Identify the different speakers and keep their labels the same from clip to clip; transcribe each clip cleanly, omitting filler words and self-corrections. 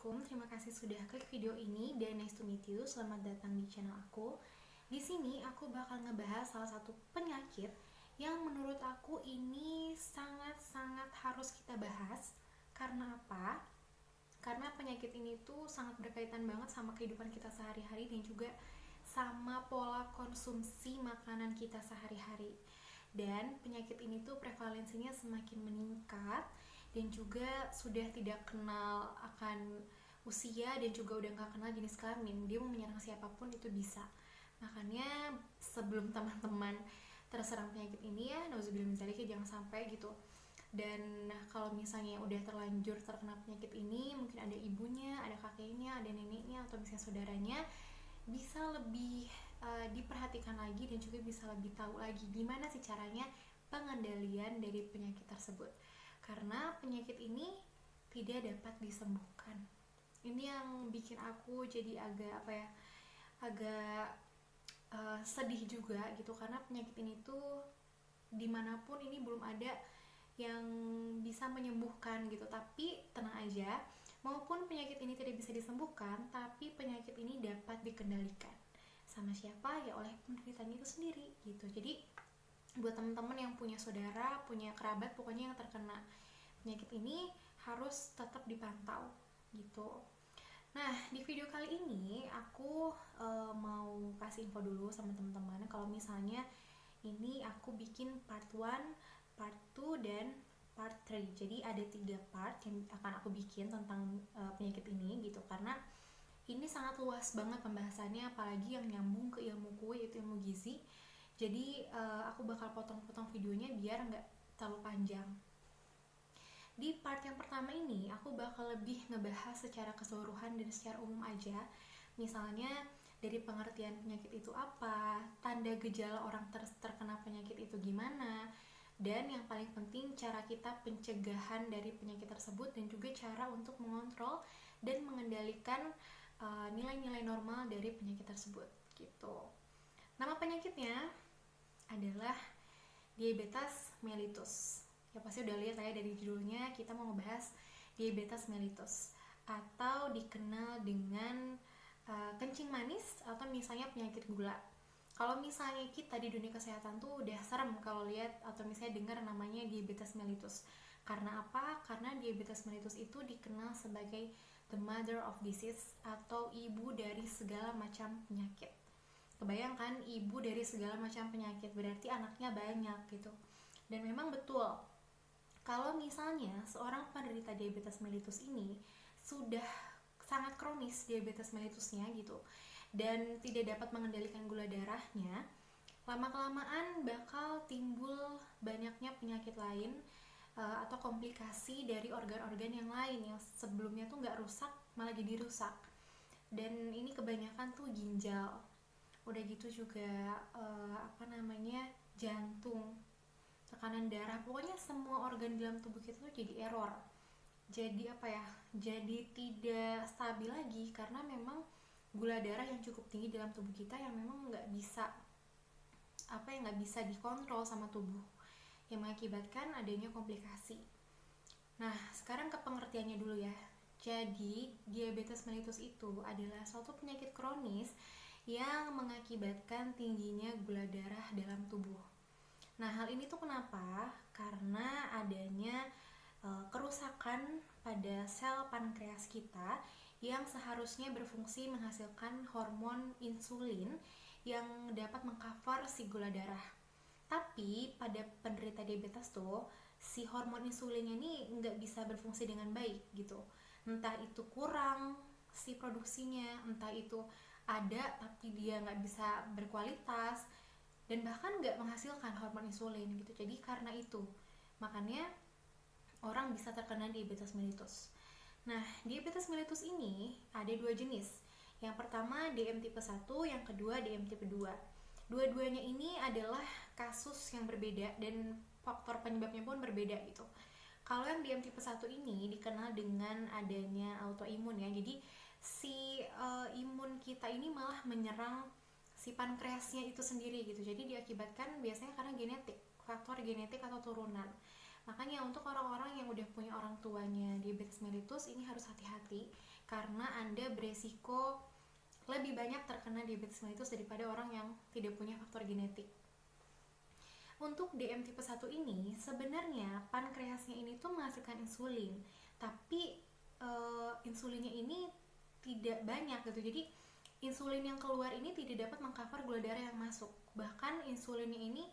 Speaker 1: Assalamualaikum, terima kasih sudah klik video ini dan nice to meet you. Selamat datang di channel aku. Di sini aku bakal ngebahas salah satu penyakit yang menurut aku ini sangat-sangat harus kita bahas. Karena apa? Karena penyakit ini tuh sangat berkaitan banget sama kehidupan kita sehari-hari dan juga sama pola konsumsi makanan kita sehari-hari. Dan penyakit ini tuh prevalensinya semakin meningkat dan juga sudah tidak kenal akan usia dan juga udah gak kenal jenis kelamin. Dia mau menyerang siapapun itu bisa. Makanya sebelum teman-teman terserang penyakit ini ya, nauzubillah min dzalik, jangan sampai gitu. Dan kalau misalnya udah terlanjur terkena penyakit ini, mungkin ada ibunya, ada kakeknya, ada neneknya, atau misalnya saudaranya, bisa lebih diperhatikan lagi dan juga bisa lebih tahu lagi gimana sih caranya pengendalian dari penyakit tersebut. Karena penyakit ini tidak dapat disembuhkan. Ini yang bikin aku jadi agak sedih juga gitu, karena penyakit ini tuh dimanapun ini belum ada yang bisa menyembuhkan gitu. Tapi tenang aja, maupun penyakit ini tidak bisa disembuhkan, tapi penyakit ini dapat dikendalikan. Sama siapa? Ya oleh penderitanya itu sendiri gitu. Jadi buat teman-teman yang punya saudara, punya kerabat, pokoknya yang terkena penyakit ini harus tetap dipantau gitu. Nah, di video kali ini aku mau kasih info dulu sama teman-teman kalau misalnya ini aku bikin part 1, part 2, dan part 3. Jadi ada 3 part yang akan aku bikin tentang penyakit ini gitu, karena ini sangat luas banget pembahasannya, apalagi yang nyambung ke ilmu kue, itu ilmu gizi. Jadi aku bakal potong-potong videonya biar nggak terlalu panjang. Di part yang pertama ini aku bakal lebih ngebahas secara keseluruhan dan secara umum aja. Misalnya dari pengertian penyakit itu apa, tanda gejala orang terkena penyakit itu gimana, dan yang paling penting cara kita pencegahan dari penyakit tersebut dan juga cara untuk mengontrol dan mengendalikan nilai-nilai normal dari penyakit tersebut gitu. Nama penyakitnya adalah diabetes mellitus. Ya pasti udah lihat ya dari judulnya, kita mau ngebahas diabetes mellitus atau dikenal dengan kencing manis atau misalnya penyakit gula. Kalau misalnya kita di dunia kesehatan tuh udah serem kalau lihat atau misalnya dengar namanya diabetes mellitus. Karena apa? Karena diabetes mellitus itu dikenal sebagai the mother of disease atau ibu dari segala macam penyakit. Kebayangkan ibu dari segala macam penyakit, berarti anaknya banyak gitu. Dan memang betul, kalau misalnya seorang penderita diabetes mellitus ini sudah sangat kronis diabetes mellitusnya gitu, dan tidak dapat mengendalikan gula darahnya, lama-kelamaan bakal timbul banyaknya penyakit lain atau komplikasi dari organ-organ yang lain yang sebelumnya tuh nggak rusak malah jadi rusak. Dan ini kebanyakan tuh ginjal, udah gitu juga jantung, tekanan darah, pokoknya semua organ dalam tubuh kita tuh jadi error, jadi jadi tidak stabil lagi karena memang gula darah yang cukup tinggi dalam tubuh kita yang memang nggak bisa dikontrol sama tubuh, yang mengakibatkan adanya komplikasi. Nah, sekarang ke pengertiannya dulu ya. Jadi, diabetes mellitus itu adalah suatu penyakit kronis yang mengakibatkan tingginya gula darah dalam tubuh. Nah, hal ini tuh kenapa? Karena adanya kerusakan pada sel pankreas kita yang seharusnya berfungsi menghasilkan hormon insulin yang dapat mengcover si gula darah. Tapi pada penderita diabetes tuh si hormon insulinnya ini nggak bisa berfungsi dengan baik gitu. Entah itu kurang si produksinya, entah itu ada tapi dia nggak bisa berkualitas dan bahkan nggak menghasilkan hormon insulin gitu. Jadi karena itu makanya orang bisa terkena diabetes mellitus. Nah, diabetes mellitus ini ada 2 jenis. Yang pertama DM tipe 1, yang kedua DM tipe 2. Dua-duanya ini adalah kasus yang berbeda dan faktor penyebabnya pun berbeda gitu. Kalau yang DM tipe 1 ini dikenal dengan adanya autoimun ya. Jadi si imun kita ini malah menyerang si pankreasnya itu sendiri gitu. Jadi diakibatkan biasanya karena genetik, faktor genetik atau turunan. Makanya untuk orang-orang yang udah punya orang tuanya diabetes mellitus ini harus hati-hati karena Anda beresiko lebih banyak terkena diabetes mellitus daripada orang yang tidak punya faktor genetik. Untuk DM tipe 1 ini sebenarnya pankreasnya ini tuh menghasilkan insulin, tapi insulinnya ini tidak banyak gitu. Jadi insulin yang keluar ini tidak dapat mengcover gula darah yang masuk. Bahkan insulinnya ini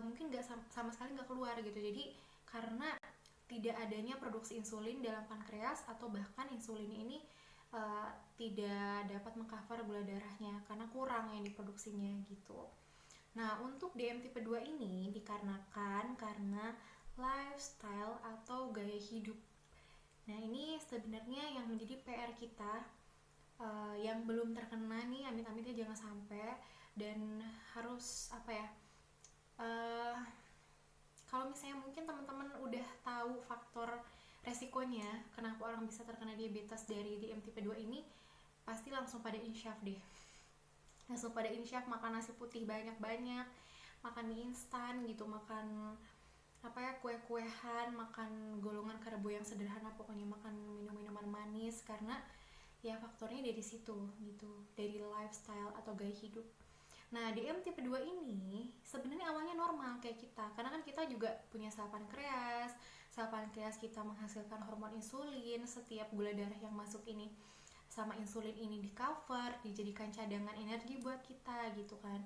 Speaker 1: mungkin nggak sama sekali nggak keluar gitu. Jadi karena tidak adanya produksi insulin dalam pankreas, atau bahkan insulinnya ini tidak dapat mengcover gula darahnya karena kurang yang diproduksinya gitu. Nah, untuk DM tipe 2 ini dikarenakan karena lifestyle atau gaya hidup. Nah, ini sebenarnya yang menjadi PR kita yang belum terkena nih, amit-amitnya jangan sampai, dan harus kalau misalnya mungkin teman-teman udah tahu faktor resikonya kenapa orang bisa terkena diabetes dari DM tipe 2 ini, pasti langsung pada insyaf deh. Langsung pada insyaf makan nasi putih banyak-banyak, makan mie instan gitu, makan kue-kuehan, makan golongan karbo yang sederhana, pokoknya makan minum-minuman manis, karena ya faktornya dari situ gitu, dari lifestyle atau gaya hidup. Nah, DM tipe 2 ini sebenarnya awalnya normal kayak kita, karena kan kita juga punya sel pankreas. Sel pankreas kita menghasilkan hormon insulin. Setiap gula darah yang masuk ini sama insulin ini di cover, dijadikan cadangan energi buat kita gitu kan.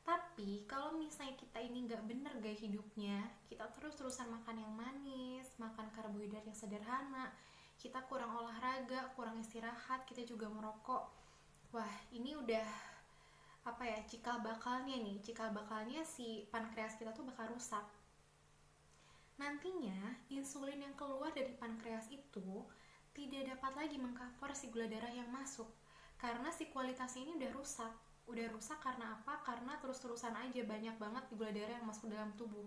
Speaker 1: Tapi kalau misalnya kita ini nggak bener gaya hidupnya, kita terus-terusan makan yang manis, makan karbohidrat yang sederhana, kita kurang olahraga, kurang istirahat, kita juga merokok, wah ini udah cikal bakalnya si pankreas kita tuh bakal rusak. Nantinya insulin yang keluar dari pankreas itu tidak dapat lagi mengcover si gula darah yang masuk, karena si kualitasnya ini udah rusak karena apa? Karena terus-terusan aja banyak banget gula darah yang masuk dalam tubuh.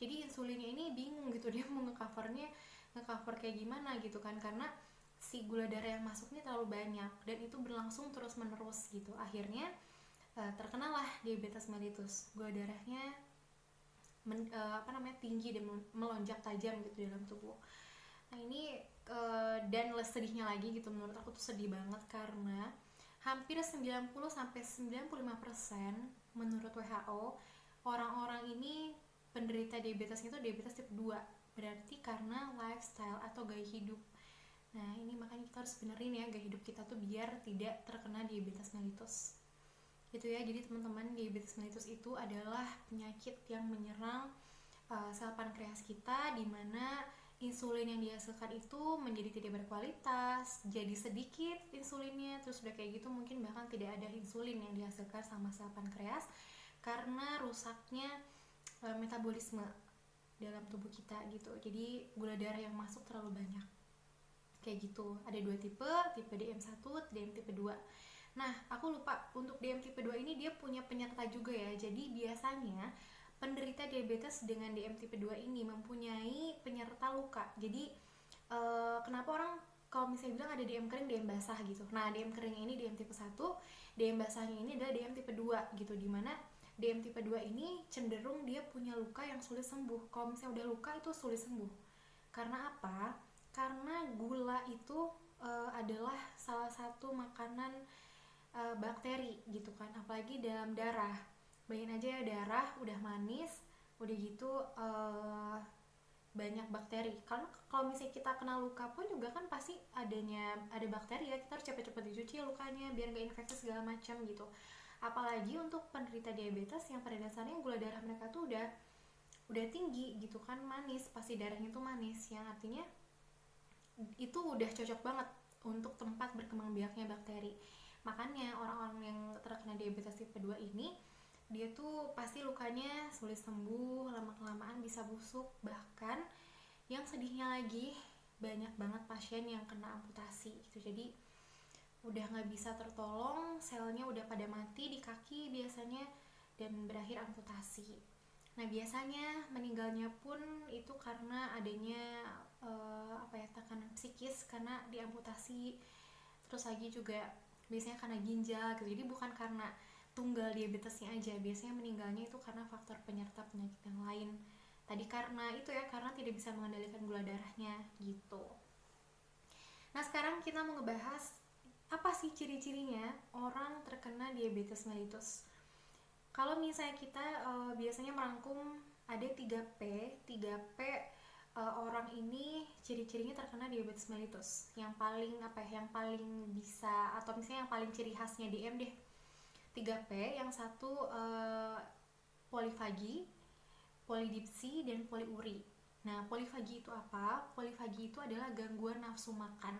Speaker 1: Jadi insulinnya ini bingung gitu, dia mau ngecover kayak gimana gitu kan, karena si gula darah yang masuknya terlalu banyak dan itu berlangsung terus menerus gitu. Akhirnya terkenalah diabetes mellitus, gula darahnya tinggi dan melonjak tajam gitu dalam tubuh. Nah ini dan sedihnya lagi gitu, menurut aku tuh sedih banget, karena hampir 90-95% menurut WHO orang-orang ini penderita diabetesnya itu diabetes tipe 2, berarti karena lifestyle atau gaya hidup. Nah ini makanya kita harus benerin ya gaya hidup kita tuh biar tidak terkena diabetes mellitus gitu ya. Jadi teman-teman, diabetes mellitus itu adalah penyakit yang menyerang sel pankreas kita, dimana insulin yang dihasilkan itu menjadi tidak berkualitas, jadi sedikit insulinnya, terus udah kayak gitu mungkin bahkan tidak ada insulin yang dihasilkan sama sel pankreas karena rusaknya metabolisme dalam tubuh kita gitu. Jadi gula darah yang masuk terlalu banyak kayak gitu. Ada 2 tipe DM1, DM tipe 2. Nah, aku lupa, untuk DM tipe 2 ini dia punya penyerta juga ya. Jadi biasanya penderita diabetes dengan DM tipe 2 ini mempunyai penyerta luka. Jadi kenapa orang kalau misalnya bilang ada DM kering, DM basah gitu. Nah, DM kering ini DM tipe 1, DM basahnya ini adalah DM tipe 2 gitu, dimana DM tipe 2 ini cenderung dia punya luka yang sulit sembuh. Kalau misalnya udah luka itu sulit sembuh. Karena apa? Karena gula itu adalah salah satu makanan bakteri gitu kan, apalagi dalam darah. Bayangin aja ya, darah udah manis, udah gitu banyak bakteri. Kalau misalnya kita kena luka pun juga kan pasti ada bakteri ya, kita harus cepet-cepet dicuci lukanya biar gak infeksi segala macam gitu. Apalagi untuk penderita diabetes yang pada dasarnya gula darah mereka tuh udah tinggi gitu kan, manis, pasti darahnya tuh manis, yang artinya itu udah cocok banget untuk tempat berkembang biaknya bakteri. Makanya orang-orang yang terkena diabetes tipe 2 ini dia tuh pasti lukanya sulit sembuh, lama-kelamaan bisa busuk, bahkan yang sedihnya lagi banyak banget pasien yang kena amputasi gitu. Jadi udah gak bisa tertolong, selnya udah pada mati di kaki biasanya, dan berakhir amputasi. Nah biasanya meninggalnya pun itu karena adanya tekanan psikis karena diamputasi. Terus lagi juga biasanya karena ginjal gitu. Jadi bukan karena tunggal diabetesnya aja, biasanya meninggalnya itu karena faktor penyerta penyakit yang lain. Tadi karena itu ya, karena tidak bisa mengendalikan gula darahnya gitu. Nah Nah sekarang kita mau ngebahas apa sih ciri-cirinya orang terkena diabetes mellitus. Kalau misalnya kita biasanya merangkum ada 3P. 3P orang ini ciri-cirinya terkena diabetes mellitus. Yang paling yang paling bisa atau misalnya yang paling ciri khasnya DM deh. 3P, yang satu polifagi, polidipsi, dan poliuri. Nah, polifagi itu apa? Polifagi itu adalah gangguan nafsu makan.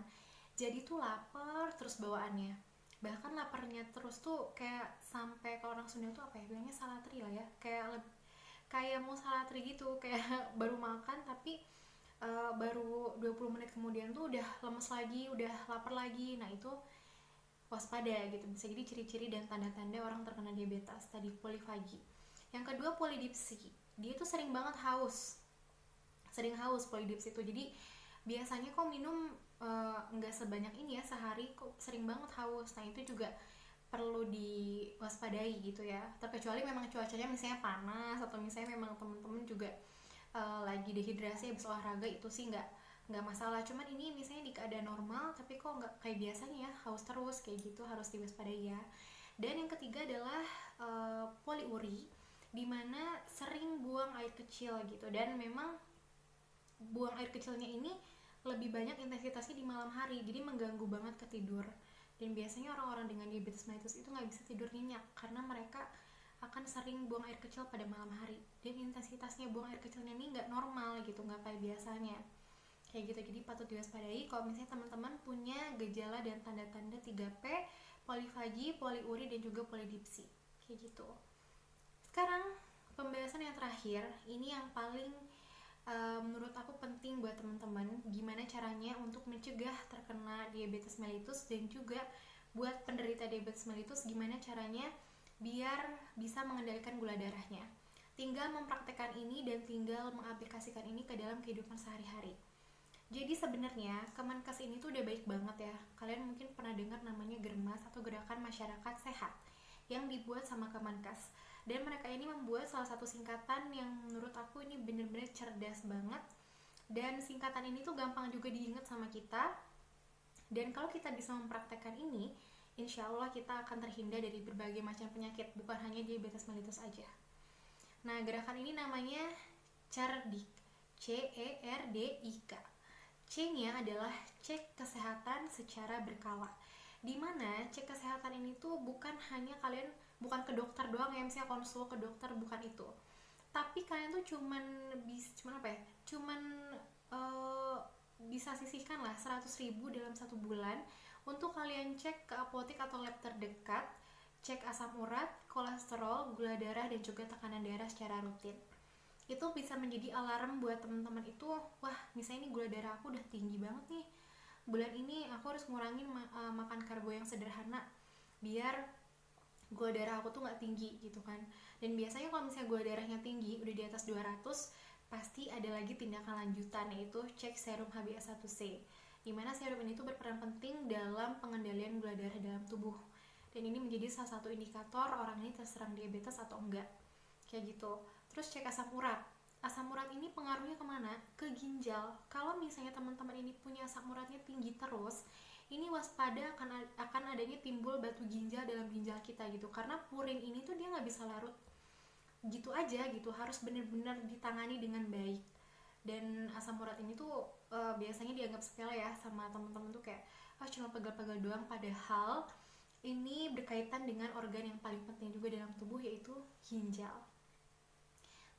Speaker 1: Jadi tuh lapar terus bawaannya. Bahkan laparnya terus tuh kayak sampai kalau orang Sunda tuh bilangnya salatri lah ya. Kayak mau salatri gitu, kayak baru makan tapi baru 20 menit kemudian tuh udah lemes lagi, udah lapar lagi. Nah, itu waspada gitu. Bisa jadi ciri-ciri dan tanda-tanda orang terkena diabetes. Tadi polifagi. Yang kedua polidipsi. Dia tuh sering banget haus. Sering haus polidipsi itu. Jadi biasanya kok minum nggak sebanyak ini ya sehari, kok sering banget haus. Nah itu juga perlu diwaspadai gitu ya. Terkecuali memang cuacanya misalnya panas atau misalnya memang temen-temen juga lagi dehidrasi habis olahraga, itu sih nggak masalah. Cuman ini misalnya di keadaan normal tapi kok nggak kayak biasanya ya, haus terus kayak gitu, harus diwaspadai ya. Dan yang ketiga adalah poliuri, dimana sering buang air kecil gitu, dan memang buang air kecilnya ini lebih banyak intensitasnya di malam hari, jadi mengganggu banget ke tidur. Dan biasanya orang-orang dengan diabetes mellitus itu nggak bisa tidur nyenyak karena mereka akan sering buang air kecil pada malam hari, dan intensitasnya buang air kecilnya ini nggak normal gitu, nggak kayak biasanya kayak gitu. Jadi patut diwaspadai kalau misalnya teman-teman punya gejala dan tanda-tanda 3P, polifagi, poliuri, dan juga polidipsi kayak gitu. Sekarang pembahasan yang terakhir, ini yang paling menurut aku penting buat teman-teman, gimana caranya untuk mencegah terkena diabetes mellitus, dan juga buat penderita diabetes mellitus gimana caranya biar bisa mengendalikan gula darahnya. Tinggal mempraktekkan ini dan tinggal mengaplikasikan ini ke dalam kehidupan sehari-hari. Jadi sebenarnya Kemenkes ini tuh udah baik banget ya. Kalian mungkin pernah dengar namanya Germas atau Gerakan Masyarakat Sehat yang dibuat sama Kemenkes. Dan mereka ini membuat salah satu singkatan yang menurut aku ini bener-bener cerdas banget. Dan singkatan ini tuh gampang juga diingat sama kita. Dan kalau kita bisa mempraktekkan ini, insya Allah kita akan terhindar dari berbagai macam penyakit, bukan hanya diabetes mellitus aja. Nah, gerakan ini namanya CERDIK, CERDIK. C-nya adalah cek kesehatan secara berkala. Dimana cek kesehatan ini tuh bukan hanya kalian, bukan ke dokter doang ya, misalnya konsul ke dokter, bukan itu. Tapi kalian tuh cuman bisa sisihkan lah 100.000 dalam 1 bulan untuk kalian cek ke apotek atau lab terdekat, cek asam urat, kolesterol, gula darah, dan juga tekanan darah secara rutin. Itu bisa menjadi alarm buat teman-teman itu, wah misalnya ini gula darah aku udah tinggi banget nih, bulan ini aku harus ngurangin makan karbo yang sederhana biar gula darah aku tuh nggak tinggi gitu kan. Dan biasanya kalau misalnya gula darahnya tinggi udah di atas 200, pasti ada lagi tindakan lanjutan, yaitu cek serum HbA1c, dimana serum ini tuh berperan penting dalam pengendalian gula darah dalam tubuh, dan ini menjadi salah satu indikator orang ini terserang diabetes atau enggak kayak gitu. Terus cek asam urat. Asam urat ini pengaruhnya kemana? Ke ginjal. Kalau misalnya teman-teman ini punya asam uratnya tinggi terus, ini waspada akan adanya timbul batu ginjal dalam ginjal kita gitu. Karena purin ini tuh dia nggak bisa larut gitu aja gitu, harus benar-benar ditangani dengan baik. Dan asam urat ini tuh biasanya dianggap sepele ya sama teman-teman tuh, kayak cuma pegal-pegal doang, padahal ini berkaitan dengan organ yang paling penting juga dalam tubuh, yaitu ginjal.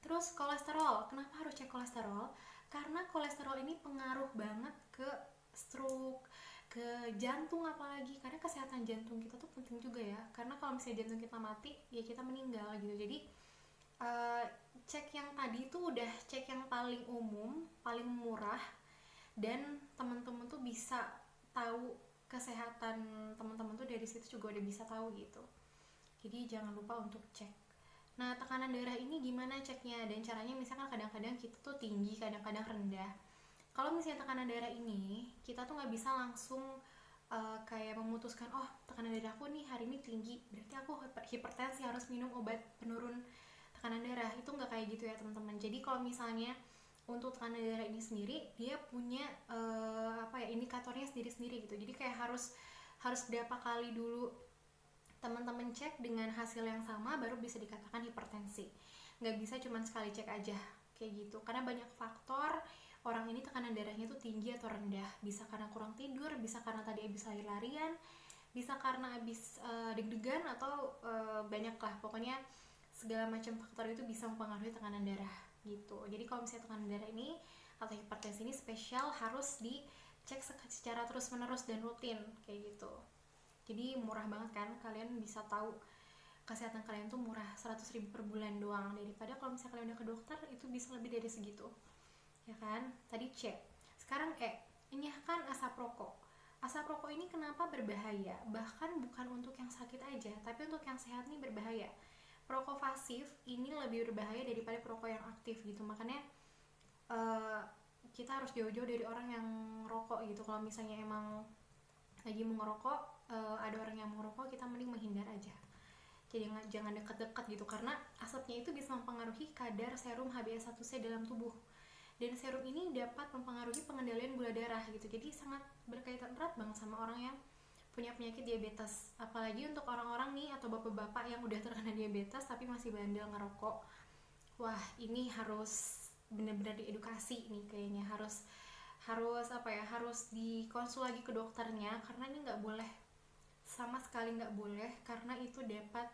Speaker 1: Terus kolesterol, kenapa harus cek kolesterol? Karena kolesterol ini pengaruh banget ke stroke, ke jantung apalagi, karena kesehatan jantung kita tuh penting juga ya. Karena kalau misalnya jantung kita mati, ya kita meninggal gitu. Jadi cek yang tadi tuh udah cek yang paling umum, paling murah, dan teman-teman tuh bisa tahu kesehatan teman-teman tuh dari situ juga udah bisa tahu gitu. Jadi jangan lupa untuk cek. Nah, tekanan darah ini gimana ceknya? Dan caranya misalkan kadang-kadang kita tuh tinggi, kadang-kadang rendah. Kalau misalnya tekanan darah ini, kita tuh nggak bisa langsung kayak memutuskan, oh tekanan darah aku nih hari ini tinggi, berarti aku hipertensi, harus minum obat penurun tekanan darah. Itu nggak kayak gitu ya teman-teman. Jadi kalau misalnya untuk tekanan darah ini sendiri dia punya indikatornya sendiri-sendiri gitu. Jadi kayak harus berapa kali dulu teman-teman cek dengan hasil yang sama baru bisa dikatakan hipertensi. Nggak bisa cuma sekali cek aja kayak gitu, karena banyak faktor orang ini tekanan darahnya tuh tinggi atau rendah. Bisa karena kurang tidur, bisa karena tadi habis lari-larian, bisa karena habis deg-degan, atau banyak lah pokoknya segala macam faktor itu bisa mempengaruhi tekanan darah gitu. Jadi kalau misalnya tekanan darah ini atau hipertensi ini spesial harus dicek secara terus menerus dan rutin kayak gitu. Jadi murah banget kan, kalian bisa tahu kesehatan kalian tuh murah, 100.000 per bulan doang, daripada kalau misalnya kalian udah ke dokter itu bisa lebih dari segitu ya kan. Tadi C. Sekarang E, enyahkan asap rokok. Asap rokok ini kenapa berbahaya? Bahkan bukan untuk yang sakit aja, tapi untuk yang sehat nih berbahaya. Perokok pasif ini lebih berbahaya daripada perokok yang aktif gitu. Makanya kita harus jauh-jauh dari orang yang rokok gitu. Kalau misalnya emang lagi mau ngerokok, ada orang yang mau ngerokok, kita mending menghindar aja. Jadi jangan dekat-dekat gitu, karena asapnya itu bisa mempengaruhi kadar serum HbA1c dalam tubuh. Dan serum ini dapat mempengaruhi pengendalian gula darah gitu. Jadi sangat berkaitan erat banget sama orang yang punya penyakit diabetes. Apalagi untuk orang-orang nih atau bapak-bapak yang udah terkena diabetes tapi masih bandel ngerokok. Wah, ini harus benar-benar diedukasi nih kayaknya. Harus dikonsul lagi ke dokternya, karena ini nggak boleh, sama sekali nggak boleh, karena itu dapat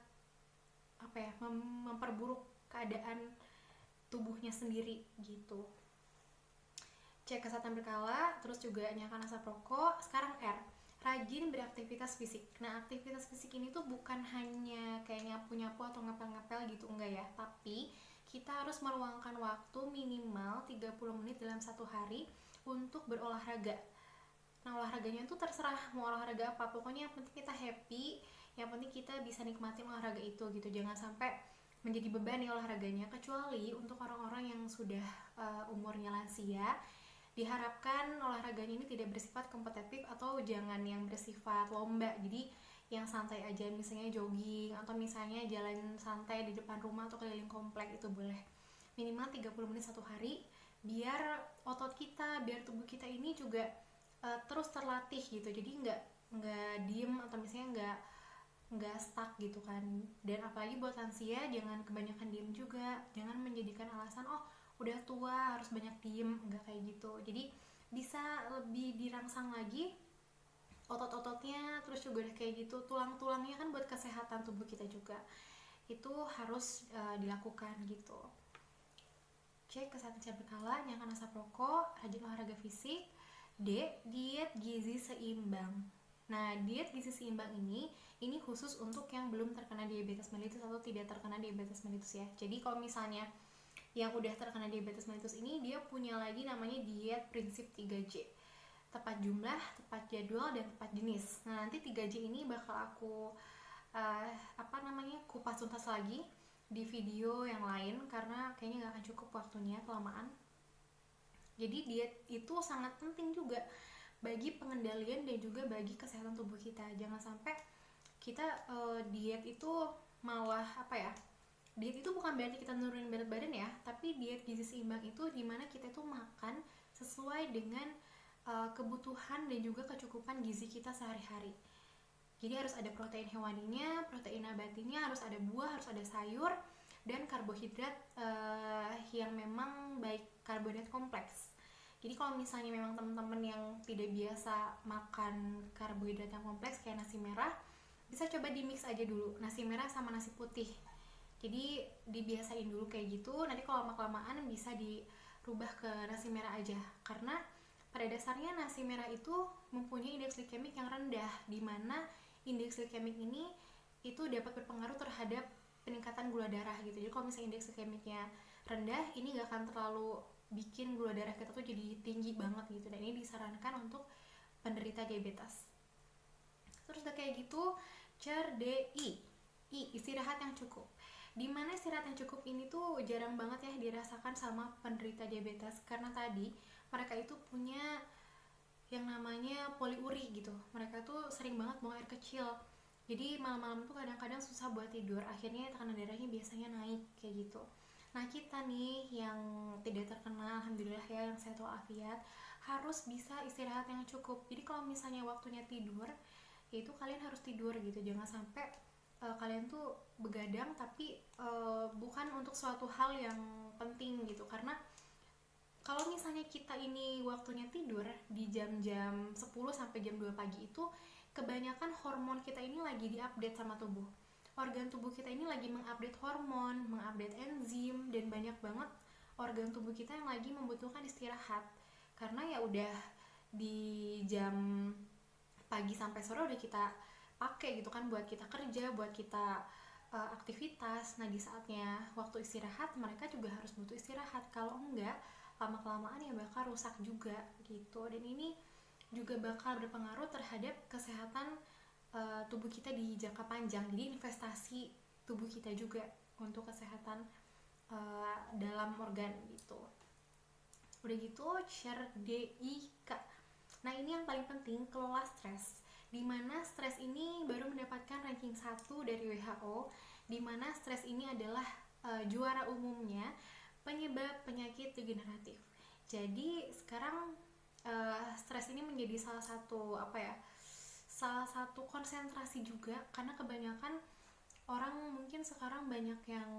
Speaker 1: memperburuk keadaan tubuhnya sendiri gitu. Cek kesehatan berkala, terus juga nyalakan asap rokok. Sekarang R, rajin beraktivitas fisik. Nah, aktivitas fisik ini tuh bukan hanya kayak nyapu-nyapu atau ngepel-ngepel gitu, enggak ya, tapi kita harus meluangkan waktu minimal 30 menit dalam satu hari untuk berolahraga. Nah, olahraganya tuh terserah mau olahraga apa, pokoknya yang penting kita happy, yang penting kita bisa nikmatin olahraga itu gitu. Jangan sampai menjadi beban ya olahraganya, kecuali untuk orang-orang yang sudah umurnya lansia. Diharapkan olahraganya ini tidak bersifat kompetitif atau jangan yang bersifat lomba. Jadi yang santai aja, misalnya jogging atau misalnya jalan santai di depan rumah atau keliling komplek, itu boleh. Minimal 30 menit satu hari, biar otot kita, biar tubuh kita ini juga terus terlatih gitu. Jadi nggak diem atau misalnya nggak stuck gitu kan. Dan apalagi buat lansia, jangan kebanyakan diem juga. Jangan menjadikan alasan udah tua harus banyak diem, nggak kayak gitu. Jadi bisa lebih dirangsang lagi otot-ototnya, terus juga udah kayak gitu tulang-tulangnya kan, buat kesehatan tubuh kita juga itu harus dilakukan gitu. Cek kesehatan secara berkala, nyalakan asap rokok, rajin olahraga fisik. D, diet gizi seimbang. Nah, diet gizi seimbang ini khusus untuk yang belum terkena diabetes mellitus atau tidak terkena diabetes mellitus ya. Jadi kalau misalnya yang udah terkena diabetes mellitus ini, dia punya lagi namanya diet prinsip 3J. Tepat jumlah, tepat jadwal, dan tepat jenis. Nah, nanti 3J ini bakal aku kupas tuntas lagi di video yang lain, karena kayaknya gak akan cukup waktunya, kelamaan. Jadi diet itu sangat penting juga bagi pengendalian dan juga bagi kesehatan tubuh kita. Jangan sampai kita diet itu malah diet itu bukan berarti kita nurunin berat badan ya, tapi diet gizi seimbang itu dimana kita tuh makan sesuai dengan kebutuhan dan juga kecukupan gizi kita sehari-hari. Jadi harus ada protein hewaninya, protein nabatinya, harus ada buah, harus ada sayur, dan karbohidrat yang memang baik, karbohidrat kompleks. Jadi kalau misalnya memang teman-teman yang tidak biasa makan karbohidrat yang kompleks kayak nasi merah, bisa coba di mix aja dulu nasi merah sama nasi putih. Jadi dibiasain dulu kayak gitu. Nanti kalau lama-kelamaan bisa dirubah ke nasi merah aja, karena pada dasarnya nasi merah itu mempunyai indeks glikemik yang rendah, di mana indeks glikemik ini itu dapat berpengaruh terhadap peningkatan gula darah gitu. Jadi kalau misalnya indeks glikemiknya rendah, ini gak akan terlalu bikin gula darah kita tuh jadi tinggi banget gitu. Dan ini disarankan untuk penderita diabetes. Terus udah kayak gitu, I, istirahat yang cukup. Dimana istirahat yang cukup ini tuh jarang banget ya dirasakan sama penderita diabetes, karena tadi mereka itu punya yang namanya poliuri gitu. Mereka tuh sering banget buang air kecil, jadi malam-malam tuh kadang-kadang susah buat tidur, akhirnya tekanan darahnya biasanya naik kayak gitu. Nah kita nih yang tidak terkena, alhamdulillah ya, yang sehat walafiat, harus bisa istirahat yang cukup. Jadi kalau misalnya waktunya tidur, yaitu kalian harus tidur gitu, jangan sampai kalian tuh begadang tapi bukan untuk suatu hal yang penting gitu. Karena kalau misalnya kita ini waktunya tidur di jam-jam 10 sampai jam 2 pagi itu, kebanyakan hormon kita ini lagi diupdate sama tubuh. Organ tubuh kita ini lagi mengupdate hormon, mengupdate enzim, dan banyak banget organ tubuh kita yang lagi membutuhkan istirahat. Karena ya udah di jam pagi sampai sore udah kita pakai gitu kan, buat kita kerja, buat kita aktivitas. Nah di saatnya waktu istirahat, mereka juga harus butuh istirahat. Kalau enggak, lama-kelamaan ya bakal rusak juga gitu. Dan ini juga bakal berpengaruh terhadap kesehatan tubuh kita di jangka panjang. Jadi investasi tubuh kita juga untuk kesehatan dalam organ gitu. Udah gitu, CERDIK. Nah ini yang paling penting, kelola stres. Dimana stres ini baru mendapatkan ranking 1 dari WHO, dimana stres ini adalah juara umumnya penyebab penyakit degeneratif. Jadi sekarang stres ini menjadi salah satu konsentrasi juga, karena kebanyakan orang mungkin sekarang banyak yang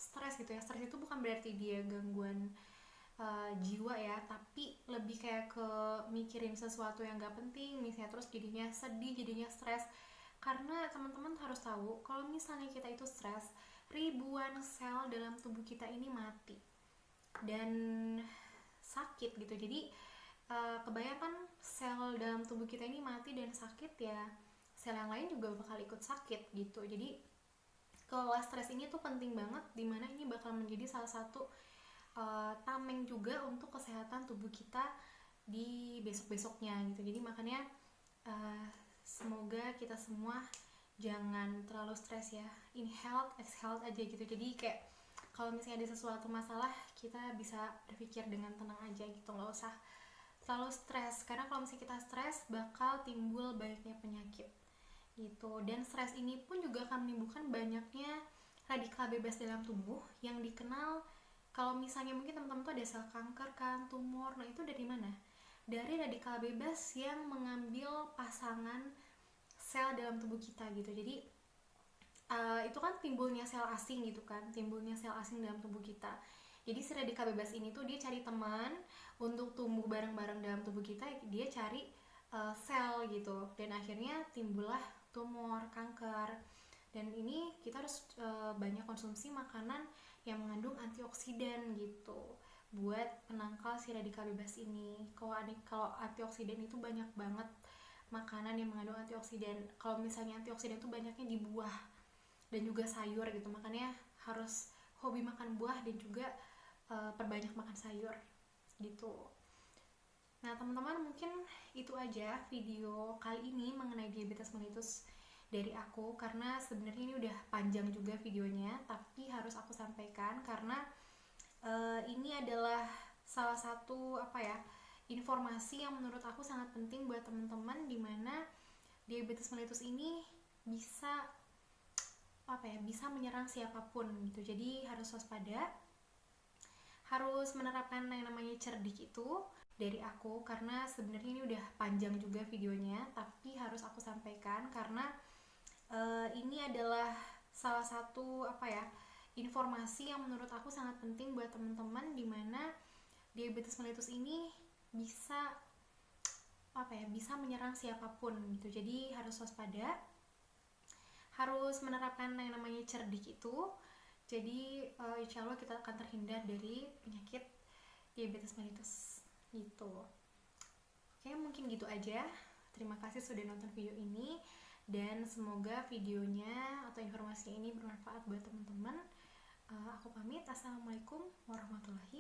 Speaker 1: stres gitu ya. Stres itu bukan berarti dia gangguan jiwa ya, tapi lebih kayak ke mikirin sesuatu yang gak penting, misalnya, terus jadinya sedih, jadinya stres. Karena teman-teman harus tahu, kalau misalnya kita itu stres, ribuan sel dalam tubuh kita ini mati dan sakit gitu. Jadi kebanyakan sel dalam tubuh kita ini mati dan sakit ya, sel yang lain juga bakal ikut sakit gitu. Jadi kelola stres ini tuh penting banget, dimana ini bakal menjadi salah satu tameng juga untuk kesehatan tubuh kita di besok-besoknya gitu. Jadi makanya semoga kita semua jangan terlalu stres ya, inhale exhale aja gitu. Jadi kayak kalau misalnya ada sesuatu masalah, kita bisa berpikir dengan tenang aja gitu, nggak usah terlalu stres. Karena kalau misalnya kita stres, bakal timbul banyaknya penyakit gitu. Dan stres ini pun juga akan menimbulkan banyaknya radikal bebas dalam tubuh yang dikenal, kalau misalnya mungkin teman-teman tuh ada sel kanker kan, tumor. Nah itu dari mana? Dari radikal bebas yang mengambil pasangan sel dalam tubuh kita gitu. Jadi itu kan timbulnya sel asing gitu kan, timbulnya sel asing dalam tubuh kita. Jadi si radikal bebas ini tuh dia cari teman untuk tumbuh bareng-bareng dalam tubuh kita. Dia cari sel gitu, dan akhirnya timbullah tumor, kanker. Dan ini kita harus banyak konsumsi makanan yang mengandung antioksidan gitu, buat penangkal si radikal bebas ini. Kalau antioksidan itu banyak banget makanan yang mengandung antioksidan. Kalau misalnya antioksidan itu banyaknya di buah dan juga sayur gitu, makanya harus hobi makan buah dan juga perbanyak makan sayur gitu. Nah teman-teman, mungkin itu aja video kali ini mengenai diabetes mellitus dari aku, karena sebenarnya ini udah panjang juga videonya, tapi harus aku sampaikan karena ini adalah salah satu informasi yang menurut aku sangat penting buat teman-teman, dimana diabetes mellitus ini bisa bisa menyerang siapapun gitu. Jadi harus waspada, harus menerapkan yang namanya cerdik itu dari aku, karena sebenarnya ini udah panjang juga videonya, tapi harus aku sampaikan karena ini adalah salah satu informasi yang menurut aku sangat penting buat teman-teman, dimana diabetes mellitus ini bisa bisa menyerang siapapun gitu. Jadi harus waspada, harus menerapkan yang namanya cerdik itu. Jadi insya Allah kita akan terhindar dari penyakit diabetes mellitus gitu. Oke, mungkin gitu aja. Terima kasih sudah nonton video ini, dan semoga videonya atau informasinya ini bermanfaat buat teman-teman. Aku pamit. Assalamualaikum warahmatullahi